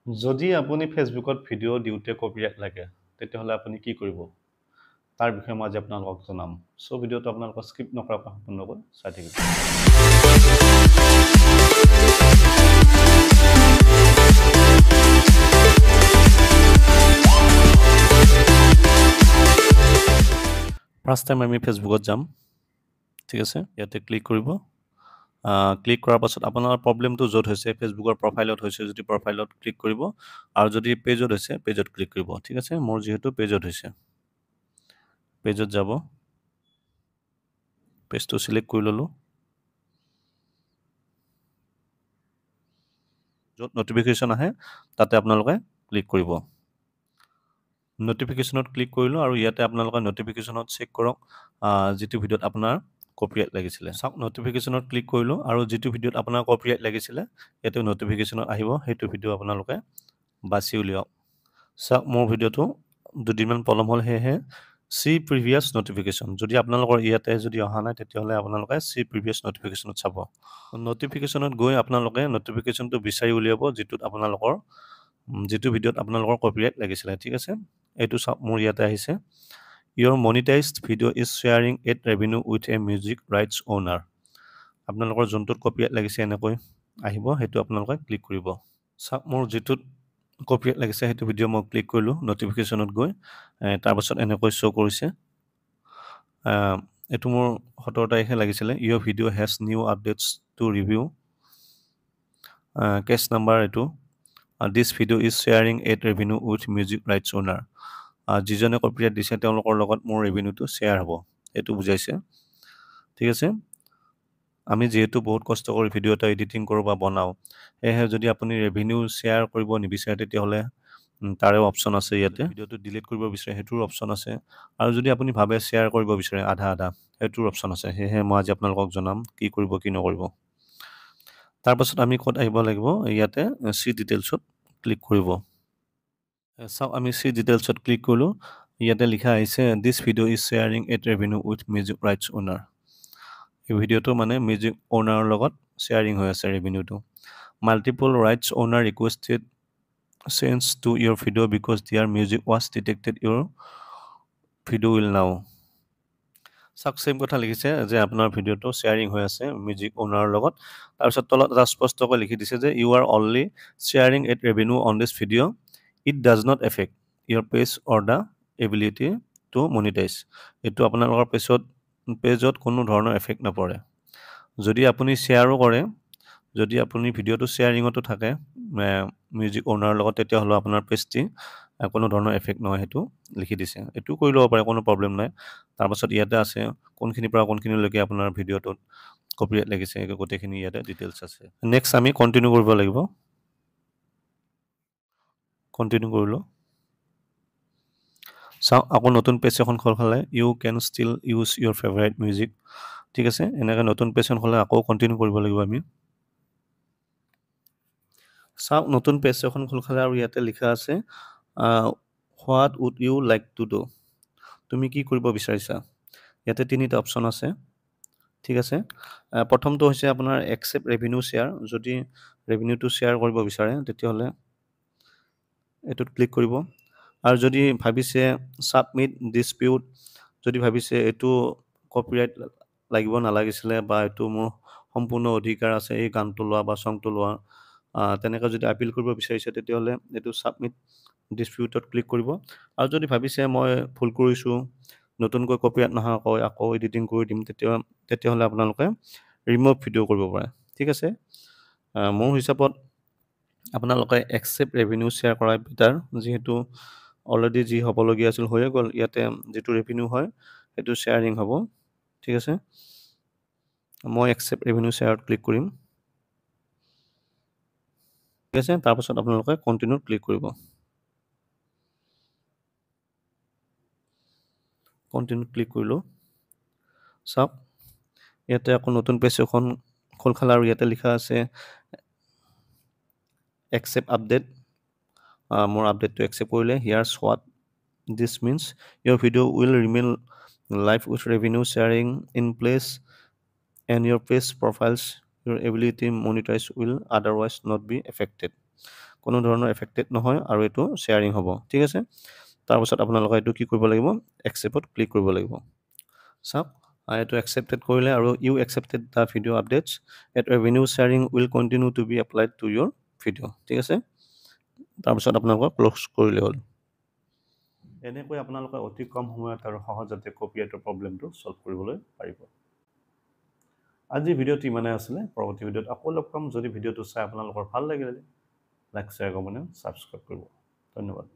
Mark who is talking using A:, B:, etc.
A: যদি আপুনি ফেচবুকত ভিডিঅ' দিওঁতে কপিৰাইট লাগে তেতিয়াহ'লে আপুনি কি কৰিব তাৰ বিষয়ে মই আজি আপোনালোকক জনাম সো ভিডিঅ'টো আপোনালোকক স্কিপ নকৰাকৈ সম্পূৰ্ণকৈ চাই থাকিব ফাৰ্ষ্ট টাইম আমি ফেচবুকত যাম ঠিক আছে ইয়াতে ক্লিক কৰিব ক্লিক কৰাৰ পাছত আপোনাৰ প্ৰবলেমটো য'ত হৈছে ফেচবুকৰ প্ৰফাইলত হৈছে যদি প্ৰফাইলত ক্লিক কৰিব আৰু যদি পেজত হৈছে পেজত ক্লিক কৰিব ঠিক আছে মোৰ যেহেতু পেজত হৈছে পেজত যাব পেজটো সিলেক্ট কৰি ললো য'ত নটিফিকেশ্যন আহে তাতে আপোনালোকে ক্লিক কৰিব নটিফিকেশ্যনত ক্লিক কৰিলো আৰু ইয়াতে আপোনালোকে নটিফিকেশ্যনত চেক কৰক যিটো ভিডিঅ'ত আপোনাৰ কপিৰাইট লাগিছিলে চাওক নটিফিকেশ্যনত ক্লিক কৰিলো আৰু যিটো ভিডিঅ'ত আপোনাৰ কপিৰাইট লাগিছিলে ইয়াতে নটিফিকেশ্যনত আহিব সেইটো ভিডিঅ' আপোনালোকে বাছি উলিয়াওক চাওক মোৰ ভিডিঅ'টো দুদিনমান পলম হ'ল সেয়েহে সি প্ৰিভিয়াছ নটিফিকেশ্যন যদি আপোনালোকৰ ইয়াতে যদি অহা নাই তেতিয়াহ'লে আপোনালোকে সি প্ৰিভিয়াছ নটিফিকেশ্যনত চাব নটিফিকেশ্যনত গৈ আপোনালোকে নটিফিকেশ্যনটো বিচাৰি উলিয়াব যিটোত আপোনালোকৰ যিটো ভিডিঅ'ত আপোনালোকৰ কপিৰাইট লাগিছিলে ঠিক আছে এইটো চাওক মোৰ ইয়াতে আহিছে your monetized video is sharing it revenue with a music rights owner আপোনালোকৰ যোনটোত কপিৰাইট লাগিছে এনেকৈ আহিব সেইটো আপোনালোকে ক্লিক কৰিব চাওক মোৰ যিটোত কপিৰাইট লাগিছে সেইটো ভিডিঅ' মই ক্লিক কৰিলোঁ নটিফিকেশ্যনত গৈ তাৰপাছত এনেকৈ শ্ব' কৰিছে এইটো মোৰ 17 তাৰিখে লাগিছিলে your video has new updates to review case number এইটো this video is sharing it revenue with music rights owner যিজনে কপিৰাইট দিছে তেওঁলোকৰ লগত মোৰ ৰেভিনিউটো শ্বেয়াৰ হ'ব এইটো বুজাইছে ঠিক আছে আমি যেহেতু বহুত কষ্ট কৰি ভিডিঅ' এটা এডিটিং কৰোঁ বা বনাওঁ সেয়েহে যদি আপুনি ৰেভিনিউ শ্বেয়াৰ কৰিব নিবিচাৰে তেতিয়াহ'লে তাৰেও অপশ্যন আছে ইয়াতে ভিডিঅ'টো ডিলিট কৰিব বিচাৰে সেইটোৰ অপশ্যন আছে আৰু যদি আপুনি ভাবে শ্বেয়াৰ কৰিব বিচাৰে আধা আধা সেইটোৰ অপশ্যন আছে সেয়েহে মই আজি আপোনালোকক জনাম কি কৰিব কি নকৰিব তাৰপাছত আমি ক'ত আহিব লাগিব ইয়াতে চি ডিটেইলছত ক্লিক কৰিব চাওক আমি চি ডিটেইলছত ক্লিক কৰিলোঁ ইয়াতে লিখা আহিছে this video' is sharing ad revenue with music rights owner এই ভিডিঅ'টো মানে মিউজিক অ'নাৰৰ লগত শ্বেয়াৰিং হৈ আছে ৰেভিনিউটো multiple rights owner requested change to your video' because their music was detected your video' will now show চেম কথা লিখিছে যে আপোনাৰ ভিডিঅ'টো শ্বেয়াৰিং হৈ আছে মিউজিক অ'নাৰৰ লগত তাৰপিছত তলত এটা স্পষ্টকৈ লিখি দিছে যে you are only sharing ad revenue on this video' it does not affect your page or the ability to monetize এইটো আপোনালোকৰ পেজত কোনো ধৰণৰ এফেক্ট নপৰে যদি আপুনি শ্বেয়াৰো কৰে যদি আপুনি ভিডিঅ'টো শ্বেয়াৰিঙতো থাকে মিউজিক অ'নাৰৰ লগত তেতিয়াহ'লে আপোনাৰ পেজটি কোনো ধৰণৰ এফেক্ট নহয় সেইটো লিখি দিছে এইটো কৰি ল'ব পাৰে কোনো প্ৰব্লেম নাই তাৰপাছত ইয়াতে আছে কোনখিনিৰ পৰা কোনখিনিলৈকে আপোনাৰ ভিডিঅ'টোত কপিৰাইট লাগিছে গোটেইখিনি ইয়াতে ডিটেইলছ আছে নেক্সট আমি কণ্টিনিউ কৰিব লাগিব কণ্টিনিউ কৰিলোঁ চাওক আকৌ নতুন পেজ এখন খোল খালে ইউ কেন ষ্টিল ইউজ ইয়ৰ ফেভাৰিট মিউজিক ঠিক আছে এনেকৈ নতুন পেজ এখন খোলে আকৌ কণ্টিনিউ কৰিব লাগিব আমি চাওক নতুন পেজ এখন খোল খালে আৰু ইয়াতে লিখা আছে what would you like to do তুমি কি কৰিব বিচাৰিছা ইয়াতে তিনিটা অপশ্যন আছে ঠিক আছে প্ৰথমটো হৈছে আপোনাৰ একচেপ্ট ৰেভিনিউ শ্বেয়াৰ যদি ৰেভিনিউটো শ্বেয়াৰ কৰিব বিচাৰে তেতিয়াহ'লে এইটোত ক্লিক কৰিব আৰু যদি ভাবিছে ছাবমিট ডিছপিউট যদি ভাবিছে এইটো কপিৰাইট লাগিব নালাগিছিলে বা এইটো মোৰ সম্পূৰ্ণ অধিকাৰ আছে এই গানটো লোৱা বা চংটো লোৱা তেনেকৈ যদি আপিল কৰিব বিচাৰিছে তেতিয়াহ'লে এইটো ছাবমিট ডিছপিউটত ক্লিক কৰিব আৰু যদি ভাবিছে মই ভুল কৰিছোঁ নতুনকৈ কপিৰাইট নোহোৱাকৈ আকৌ এডিটিং কৰি দিম তেতিয়াহ'লে আপোনালোকে ৰিমুভ ভিডিঅ' কৰিব পাৰে ঠিক আছে মোৰ হিচাপত আপোনালোকে একচেপ্ট ৰেভিনিউ শ্বেয়াৰ কৰাই বেটাৰ যিহেতু অলৰেডি যি হ'বলগীয়া আছিল হৈয়ে গ'ল ইয়াতে যিটো ৰেভিনিউ হয় সেইটো শ্বেয়াৰিং হ'ব ঠিক আছে মই একচেপ্ট ৰেভিনিউ শ্বেয়াৰত ক্লিক কৰিম ঠিক আছে তাৰপাছত আপোনালোকে কণ্টিনিউত ক্লিক কৰিব কণ্টিনিউত ক্লিক কৰিলোঁ চাওক ইয়াতে আকৌ নতুন পেজ এখন খোল খালে আৰু ইয়াতে লিখা আছে একচেপ্ট আপডেট মোৰ আপডেটটো একচেপ্ট কৰিলে here's what this means your video' will remain live with revenue sharing in place and your page profiles your ability monetize will otherwise not be affected কোনো ধৰণৰ এফেক্টেড নহয় আৰু এইটো শ্বেয়াৰিং হ'ব ঠিক আছে তাৰপিছত আপোনালোকে এইটো কি কৰিব লাগিব একচেপ্টত ক্লিক কৰিব লাগিব চাওক এইটো একচেপ্টেড কৰিলে আৰু you accepted the video' updates ad revenue sharing will continue to be applied to your video' ঠিক আছে তাৰপিছত আপোনালোকে ক্ল'জ কৰিলে হ'ল এনেকৈ আপোনালোকে অতি কম সময়ত আৰু সহজতে কপিৰাইটৰ প্ৰব্লেমটো ছল্ভ কৰিবলৈ পাৰিব আজি ভিডিঅ'টো ইমানেই আছিলে পৰৱৰ্তী ভিডিঅ'ত আকৌ লগ পাম যদি ভিডিঅ'টো চাই আপোনালোকৰ ভাল লাগিলে লাইক শ্বেয়াৰ কমেণ্ট ছাবস্ক্ৰাইব কৰিব ধন্যবাদ